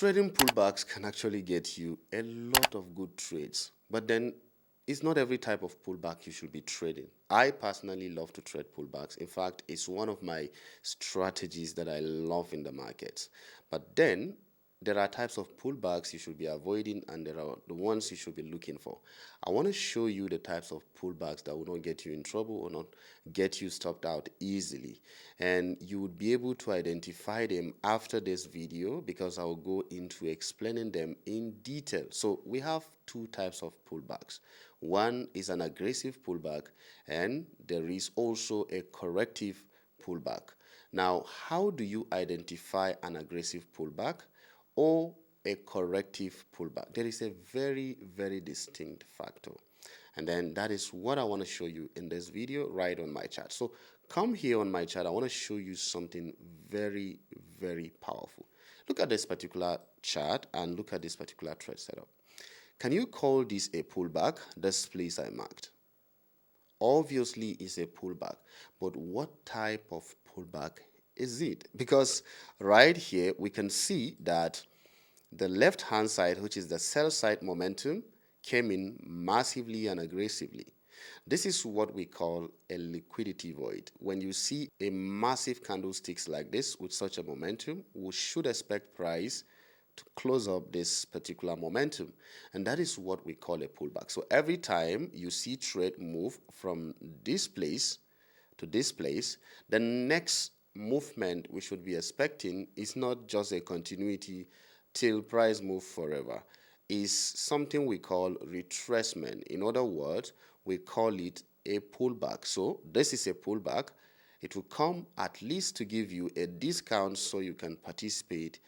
Trading pullbacks can actually get you a lot of good trades, but then it's not every type of pullback you should be trading. I personally love to trade pullbacks. In fact, it's one of my strategies that I love in the markets. But then there are types of pullbacks you should be avoiding, and there are the ones you should be looking for. I want to show you the types of pullbacks that will not get you in trouble or not get you stopped out easily. And you would be able to identify them after this video, because I will go into explaining them in detail. So we have two types of pullbacks. One is an aggressive pullback, and there is also a corrective pullback. Now, how do you identify an aggressive pullback or a corrective pullback? There is a very, very distinct factor. And then that is what I want to show you in this video right on my chart. So come here on my chart. I want to show you something very, very powerful. Look at this particular chart and look at this particular trade setup. Can you call this a pullback? This place I marked. Obviously, it's a pullback. But what type of pullback is it? Because right here, we can see that the left-hand side, which is the sell side momentum, came in massively and aggressively. This is what we call a liquidity void. When you see a massive candlesticks like this with such a momentum, we should expect price to close up this particular momentum, and that is what we call a pullback. So every time you see trade move from this place to this place, the next movement we should be expecting is not just a continuity till price move forever. Is something we call retracement. In other words, we call it a pullback. So this is a pullback. It will come at least to give you a discount so you can participate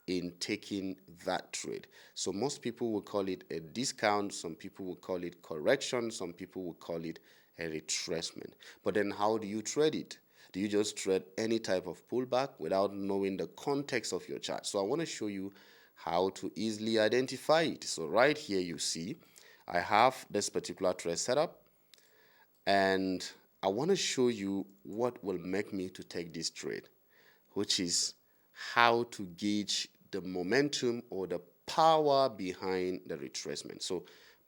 in taking that trade. So most people will call it a discount, some people will call it correction, some people will call it a retracement. But then how do you trade it? Do you just trade any type of pullback without knowing the context of your chart? So I want to show you how to easily identify it. So right here you see I have this particular trade setup, and I want to show you what will make me to take this trade, which is how to gauge the momentum or the power behind the retracement. So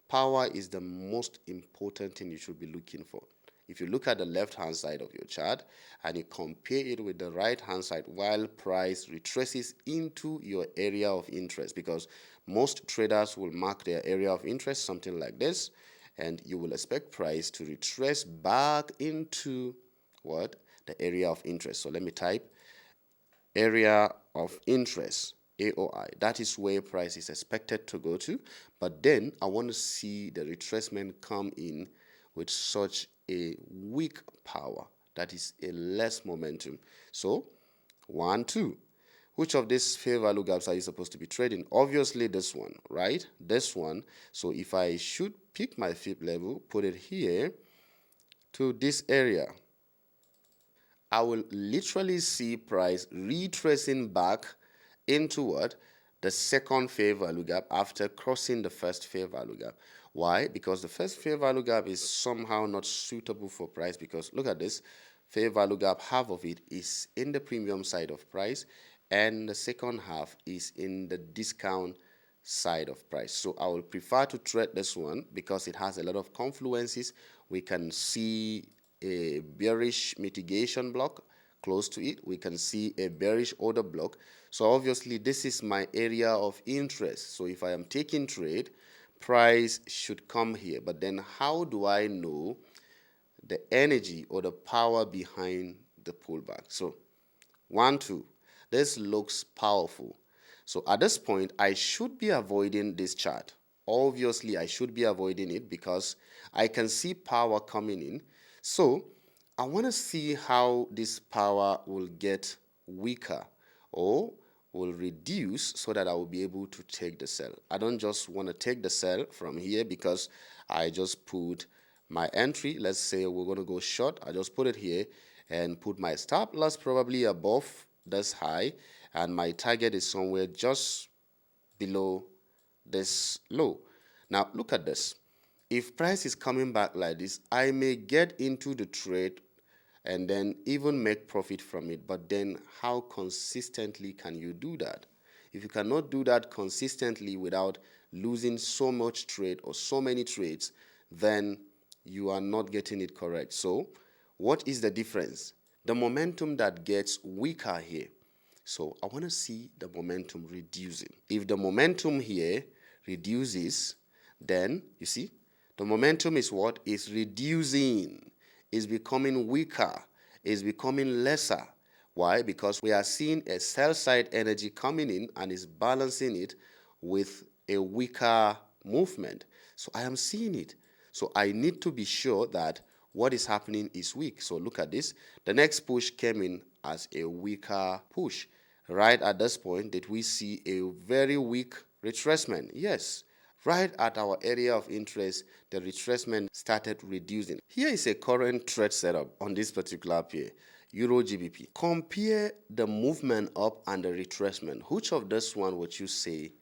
power is the most important thing you should be looking for. If you look at the left-hand side of your chart and you compare it with the right-hand side while price retraces into your area of interest, because most traders will mark their area of interest something like this, and you will expect price to retrace back into what? The area of interest. So let me type area of interest, AOI. That is where price is expected to go to. But then I want to see the retracement come in with such a weak power, that is a less momentum. So 1, 2. Which of these fair value gaps are you supposed to be trading? Obviously this one, right? This one. So if I should pick my fib level, put it here to this area, I will literally see price retracing back into what? The second fair value gap after crossing the first fair value gap. Why? Because the first fair value gap is somehow not suitable for price, because look at this. Fair value gap, half of it is in the premium side of price, and the second half is in the discount side of price. So I will prefer to trade this one because it has a lot of confluences. We can see a bearish mitigation block close to it. We can see a bearish order block. So obviously this is my area of interest. So if I am taking trade, price should come here. But then how do I know the energy or the power behind the pullback? So 1, 2. This looks powerful. So at this point, I should be avoiding this chart. Obviously, I should be avoiding it because I can see power coming in. So I want to see how this power will get weaker or will reduce so that I will be able to take the sell. I don't just want to take the sell from here because I just put my entry. Let's say we're going to go short. I just put it here and put my stop loss probably above this high, and my target is somewhere just below this low. Now look at this. If price is coming back like this, I may get into the trade and then even make profit from it. But then how consistently can you do that? If you cannot do that consistently without losing so much trade or so many trades, then you are not getting it correct. So what is the difference? The momentum that gets weaker here. So I want to see the momentum reducing. If the momentum here reduces, then you see the momentum is what? Is reducing, is becoming weaker, is becoming lesser. Why? Because we are seeing a sell side energy coming in and is balancing it with a weaker movement. So I am seeing it. So I need to be sure that what is happening is weak. So look at this. The next push came in as a weaker push. Right at this point, did we see a very weak retracement? Yes. Right at our area of interest, the retracement started reducing. Here is a current trade setup on this particular pair, Euro GBP. Compare the movement up and the retracement. Which of this one would you say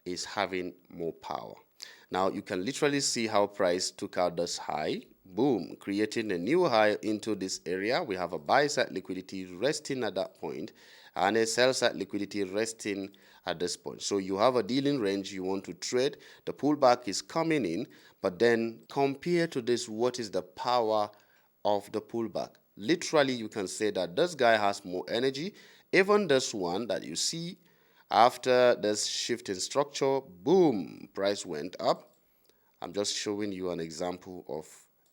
is having more power? Now, you can literally see how price took out this high, boom, creating a new high into this area. We have a buy side liquidity resting at that point and a sell side liquidity resting at this point. So you have a dealing range you want to trade. The pullback is coming in, but then compare to this, what is the power of the pullback? Literally, you can say that this guy has more energy. Even this one that you see, after this shift in structure, boom, price went up. I'm just showing you an example of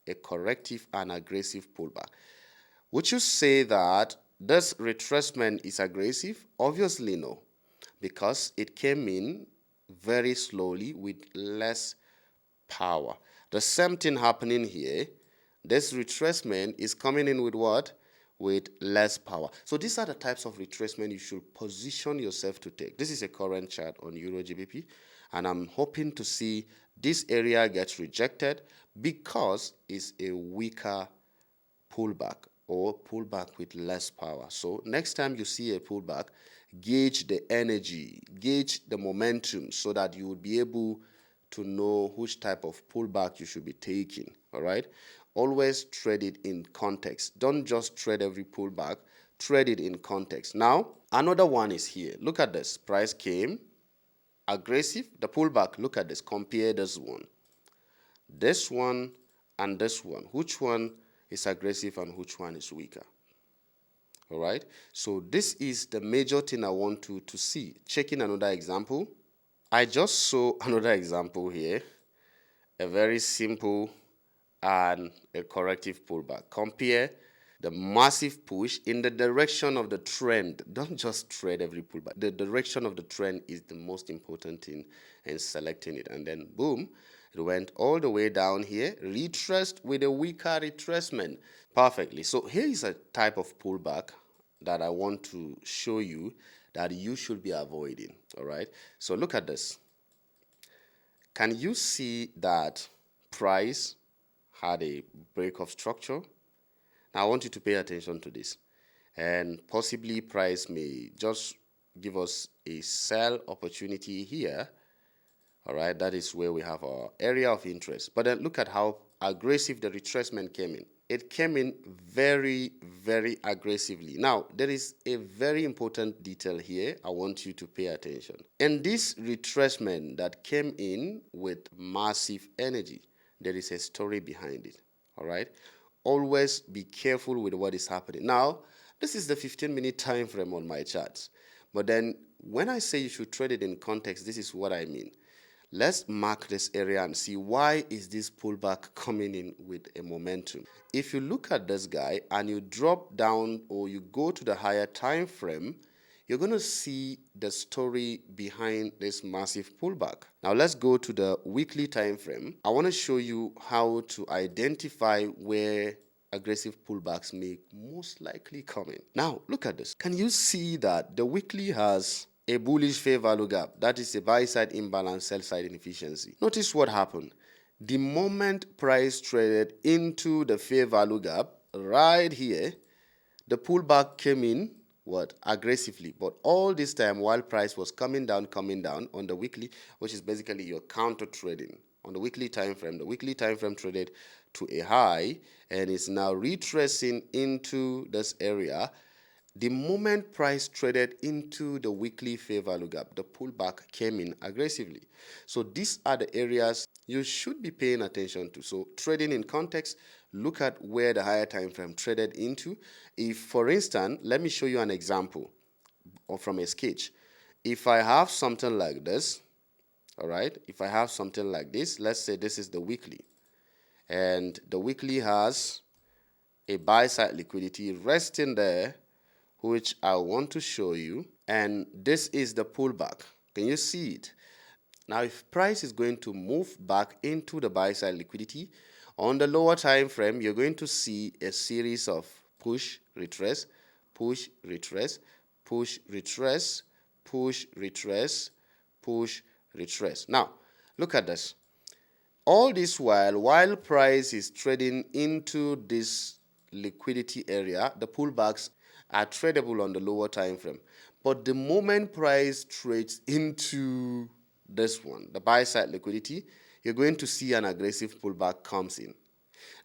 a corrective and aggressive pullback. Would you say that this retracement is aggressive? Obviously no, because it came in very slowly with less power. The same thing happening here. This retracement is coming in with what? With less power. So these are the types of retracement you should position yourself to take. This is a current chart on Euro GBP, and I'm hoping to see this area gets rejected because it's a weaker pullback or pullback with less power. So next time you see a pullback, gauge the energy, gauge the momentum so that you will be able to know which type of pullback you should be taking, all right? Always trade it in context. Don't just trade every pullback, trade it in context. Now, another one is here. Look at this. Price came aggressive. The pullback, look at this. Compare this one and this one. Which one is aggressive and which one is weaker? All right? So this is the major thing I want to see. Checking another example. I just saw another example here. A very simple and a corrective pullback. Compare the massive push in the direction of the trend. Don't just trade every pullback. The direction of the trend is the most important thing in selecting it. And then boom, it went all the way down here, retraced with a weaker retracement. Perfectly. So here is a type of pullback that I want to show you that you should be avoiding. All right. So look at this. Can you see that price had a break of structure? Now I want you to pay attention to this, and possibly price may just give us a sell opportunity here. All right, that is where we have our area of interest. But then look at how aggressive the retracement came in. It came in very, very aggressively. Now, there is a very important detail here I want you to pay attention. In this retracement that came in with massive energy, there is a story behind it. All right, always be careful with what is happening. Now, this is the 15-minute time frame on my charts. But then when I say you should trade it in context, this is what I mean. Let's mark this area and see why is this pullback coming in with a momentum. If you look at this guy and you drop down or you go to the higher time frame, you're going to see the story behind this massive pullback. Now let's go to the weekly time frame. I want to show you how to identify where aggressive pullbacks may most likely come in. Now look at this. Can you see that the weekly has a bullish fair value gap? That is a buy side imbalance, sell side inefficiency. Notice what happened. The moment price traded into the fair value gap right here, the pullback came in what? Aggressively. But all this time while price was coming down on the weekly, which is basically your counter trading. On the weekly time frame, the weekly time frame traded to a high and is now retracing into this area. The moment price traded into the weekly fair value gap, the pullback came in aggressively. So these are the areas you should be paying attention to. So trading in context, look at where the higher time frame traded into. If, for instance, let me show you an example or from a sketch. If I have something like this, all right, if I have something like this, let's say this is the weekly, and the weekly has a buy side liquidity resting there, which I want to show you, and this is the pullback. Can you see it? Now, if price is going to move back into the buy side liquidity on the lower time frame, you're going to see a series of push, retrace, push, retrace, push, retrace, push, retrace, push, retrace. Now, look at this. All this while price is trading into this liquidity area, the pullbacks are tradable on the lower time frame. But the moment price trades into this one, the buy side liquidity, you're going to see an aggressive pullback comes in.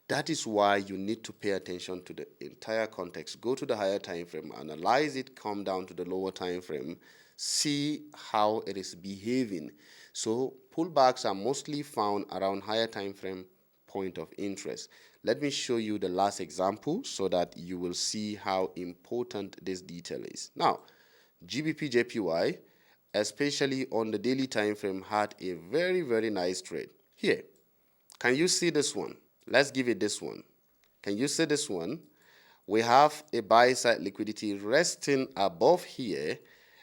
That is why you need to pay attention to the entire context. Go to the higher time frame, analyze it, come down to the lower time frame, see how it is behaving. So pullbacks are mostly found around higher time frame point of interest. Let me show you the last example so that you will see how important this detail is. Now, GBPJPY, especially on the daily time frame, had a very, very nice trade. Here, can you see this one? Let's give it this one. Can you see this one? We have a buy side liquidity resting above here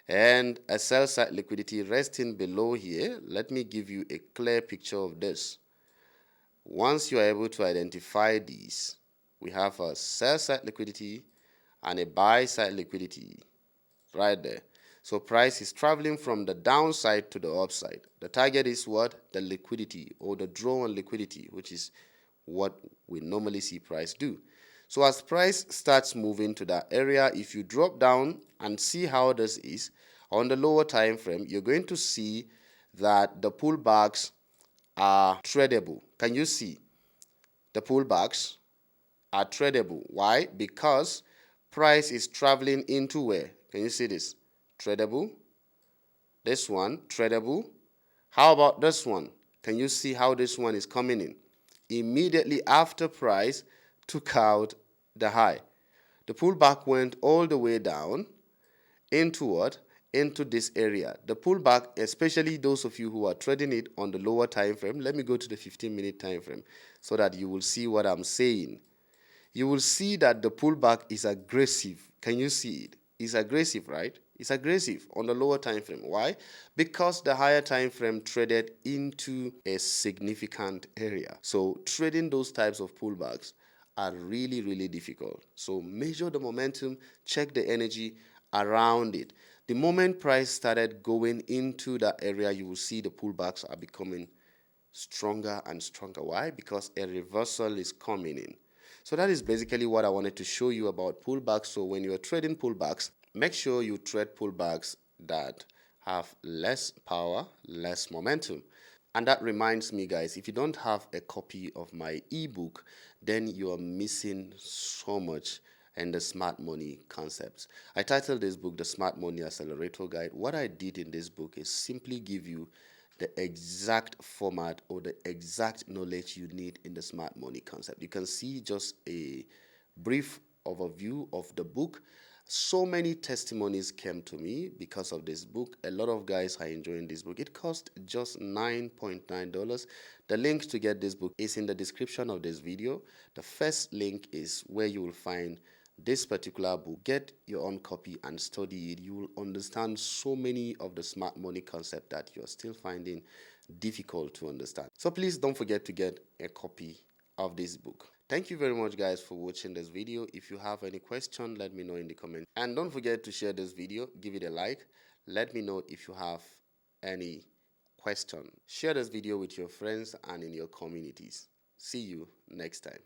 and a sell side liquidity resting below here. Let me give you a clear picture of this. Once you are able to identify these, we have a sell side liquidity and a buy side liquidity right there. So price is traveling from the downside to the upside. The target is what? The liquidity or the draw on liquidity, which is what we normally see price do. So as price starts moving to that area, if you drop down and see how this is on the lower time frame, you're going to see that the pullbacks are tradable. Can you see? The pullbacks are tradable. Why? Because price is traveling into where? Can you see this? Tradable. This one, tradable. How about this one? Can you see how this one is coming in? Immediately after price took out the high. The pullback went all the way down into what? Into this area. The pullback, especially those of you who are trading it on the lower time frame, let me go to the 15-minute time frame so that you will see what I'm saying. You will see that the pullback is aggressive. Can you see it? It's aggressive, right? It's aggressive on the lower time frame. Why? Because the higher time frame traded into a significant area. So trading those types of pullbacks are really, really difficult. So measure the momentum, check the energy around it. The moment price started going into that area, you will see the pullbacks are becoming stronger and stronger. Why? Because a reversal is coming in. So that is basically what I wanted to show you about pullbacks. So when you're trading pullbacks, make sure you trade pullbacks that have less power, less momentum. And that reminds me, guys, if you don't have a copy of my ebook, then you are missing so much in the smart money concepts. I titled this book The Smart Money Accelerator Guide. What I did in this book is simply give you the exact format or the exact knowledge you need in the smart money concept. You can see just a brief overview of the book. So many testimonies came to me because of this book. A lot of guys are enjoying this book. It cost just $9.9. The link to get this book is in the description of this video. The first link is where you will find this particular book. Get your own copy and study it. You will understand so many of the smart money concept that you're still finding difficult to understand. So please don't forget to get a copy of this book. Thank you very much, guys, for watching this video. If you have any question, let me know in the comments. And don't forget to share this video. Give it a like. Let me know if you have any question. Share this video with your friends and in your communities. See you next time.